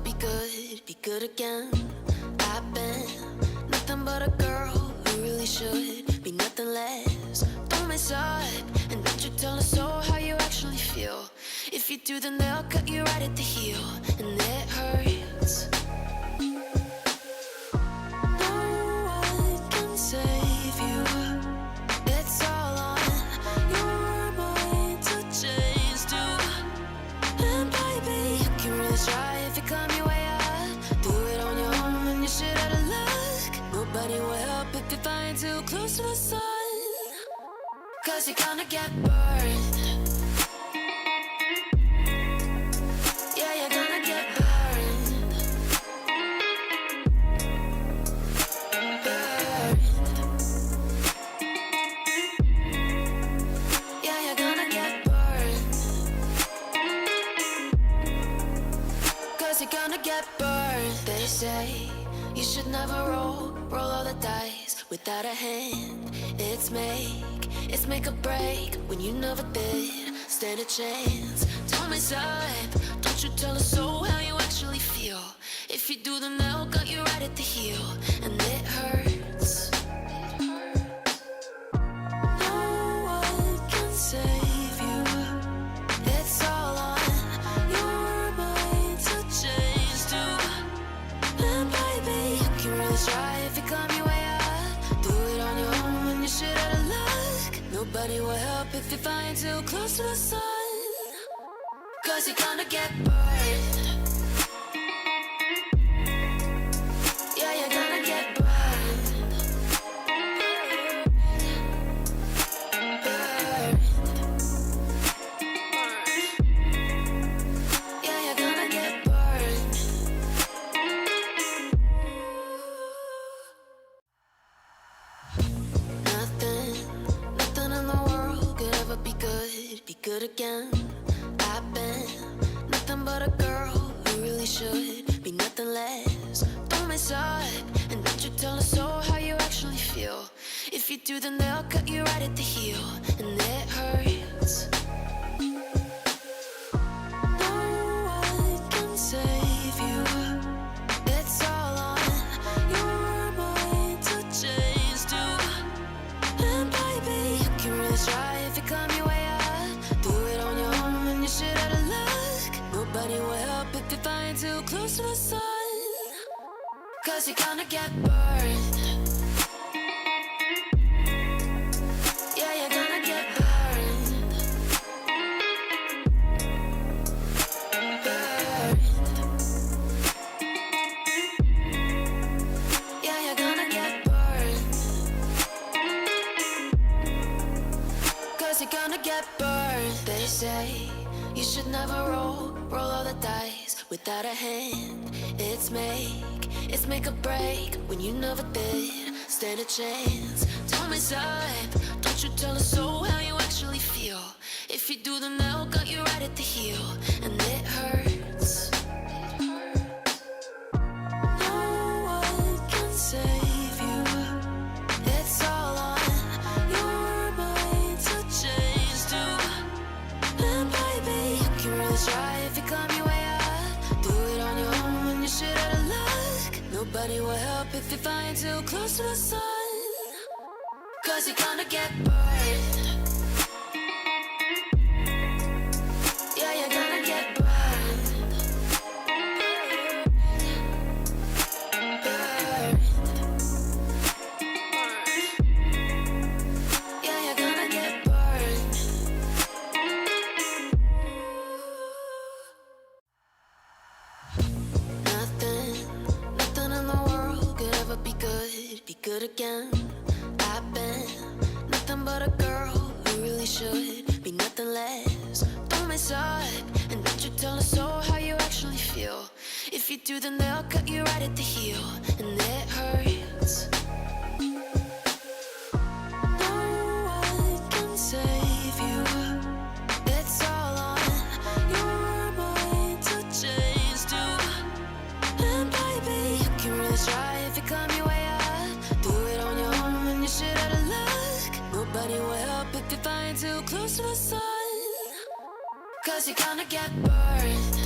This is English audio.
be good again. I've been nothing but a girl who really should be nothing less. Don't mess up, and don't you tell us so how you actually feel. If you do, then they'll cut you right at the heel, and it hurts. No one can save you. It's all on your mind to change, too. And baby, you can really try if you climb your way up. Do it on your own and you're shit out of luck. Nobody will help if you're flying too close to the sun, 'cause you're gonna get burned. Yeah, you're gonna get burned. Burned. Yeah, you're gonna get burned. 'Cause you're gonna get burned. They say you should never roll all the dice without a hand. It's make or break when you never did stand a chance. Don't mess up, don't you tell us so how you actually feel. If you do, then they'll cut you right at the heel, and it hurts. No one can save you. It's all on your mind to change, too. And baby, you can really try if you climb your way up. Do it on your own and you're shit out of luck. Nobody will help if you're flying too close to the sun, 'cause you're gonna get burned. Yeah, you're gonna get burned. Burned. Yeah, you're gonna get burned. Nothing in the world could ever be good again. I've been nothing but a girl who really should be nothing less. Don't mess up, and don't you tell us so how you actually feel. If you do, then they'll cut you right at the heel, and it hurts. No one can save you. It's all on your mind to change, too. And baby, you can really try if you climb your way up. Do it on your own and you're shit out of luck. Nobody will help if you're flying too close to the sun, 'cause you're gonna get burned. Yeah, you're gonna get burned. Burned. Yeah, you're gonna get burned. 'Cause you're gonna get burned. They say you should never roll all the dice without a hand. It's make or break when you never did stand a chance. Don't mess up, don't you tell us so how you actually feel. If you do, then they'll cut you right at the heel, and it hurts. No one can save you. It's all on your mind to change, too. And baby, you can really try if you climb your way up. Do it on your own and you're shit out of luck. Nobody will help if you're flying too close to the sun, 'cause you're gonna get burned. Yeah, you're gonna get burned. Burned. Yeah, you're gonna get burned. Nothing in the world could ever be good again. I've been nothing but a girl who really should be nothing less. Don't mess up, and don't you tell us so how you actually feel. If you do, then they'll cut you right at the heel, and it hurts. No one can save you. It's all on your mind to change, too. And baby, you can really try if you climb your way up. Do it on your own and you're shit out of luck. Nobody will help if you're flying too close to the sun, 'cause you're gonna get burned.